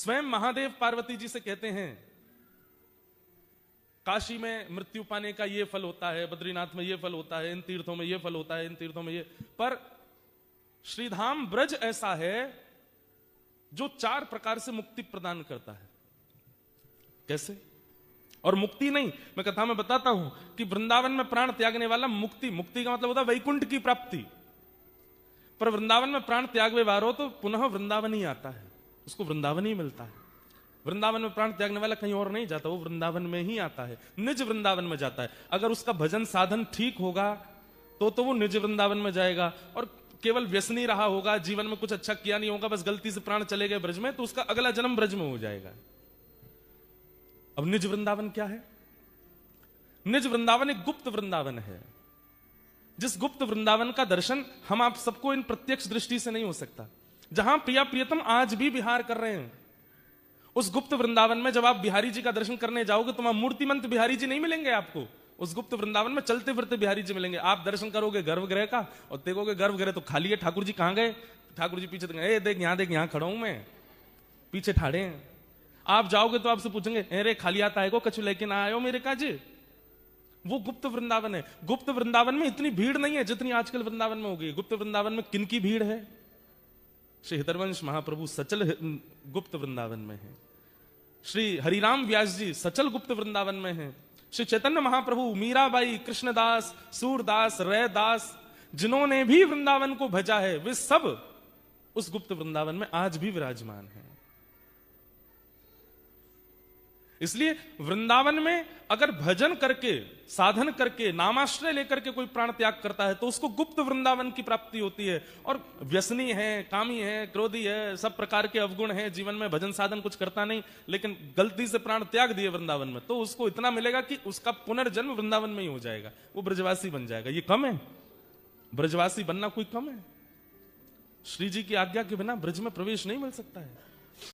स्वयं महादेव पार्वती जी से कहते हैं काशी में मृत्यु पाने का ये फल होता है, बद्रीनाथ में ये फल होता है, इन तीर्थों में ये फल होता है, इन तीर्थों में ये। पर श्रीधाम ब्रज ऐसा है जो 4 प्रकार से मुक्ति प्रदान करता है। कैसे? और मुक्ति नहीं, मैं कथा में बताता हूं कि वृंदावन में प्राण त्यागने वाला मुक्ति का मतलब होता है वैकुंठ की प्राप्ति। पर वृंदावन में प्राण त्याग व्यवहार हो तो पुनः वृंदावन ही आता है, उसको वृंदावन ही मिलता है। वृंदावन में प्राण त्यागने वाला कहीं और नहीं जाता, वो वृंदावन में ही आता है, निज वृंदावन में जाता है। अगर उसका भजन साधन ठीक होगा तो वो निज वृंदावन में जाएगा। और केवल व्यसनी रहा होगा, जीवन में कुछ अच्छा किया नहीं होगा, बस गलती से प्राण चले गए ब्रज में, तो उसका अगला जन्म ब्रज में हो जाएगा। अब निज वृंदावन क्या है? निज वृंदावन एक गुप्त वृंदावन है, जिस गुप्त वृंदावन का दर्शन हम आप सबको इन प्रत्यक्ष दृष्टि से नहीं हो सकता। जहां प्रिया प्रियतम आज भी विहार कर रहे हैं, उस गुप्त वृंदावन में जब आप बिहारी जी का दर्शन करने जाओगे तो वहां मूर्तिमंत बिहारी जी नहीं मिलेंगे आपको। उस गुप्त वृंदावन में चलते फिरते बिहारी जी मिलेंगे। आप दर्शन करोगे गर्भगृह का और देखोगे गर्भगृह तो खाली है। ठाकुर जी कहां गए? ठाकुर जी पीछे देख यहां खड़ा हूं मैं, पीछे ठाड़े हैं। आप जाओगे तो आपसे पूछेंगे अरे खाली आता है को कछु लेके ना आयो मेरे काजे। वो गुप्त वृंदावन है। गुप्त वृंदावन में इतनी भीड़ नहीं है जितनी आजकल वृंदावन में हो गई। गुप्त वृंदावन में किन की भीड़ है? श्री हितरवंश महाप्रभु सचल गुप्त वृंदावन में है। श्री हरिराम व्यास जी सचल गुप्त वृंदावन में है। श्री चैतन्य महाप्रभु, मीराबाई, कृष्णदास, सूरदास, रैदास, जिन्होंने भी वृंदावन को भजा है वे सब उस गुप्त वृंदावन में आज भी विराजमान है। इसलिए वृंदावन में अगर भजन करके, साधन करके, नामाश्रय लेकर के कोई प्राण त्याग करता है तो उसको गुप्त वृंदावन की प्राप्ति होती है। और व्यसनी है, कामी है, क्रोधी है, सब प्रकार के अवगुण है, जीवन में भजन साधन कुछ करता नहीं, लेकिन गलती से प्राण त्याग दिए वृंदावन में, तो उसको इतना मिलेगा कि उसका पुनर्जन्म वृंदावन में ही हो जाएगा, वो ब्रजवासी बन जाएगा। ये कम है? ब्रजवासी बनना कोई कम है? श्री जी की आज्ञा के बिना ब्रज में प्रवेश नहीं मिल सकता है।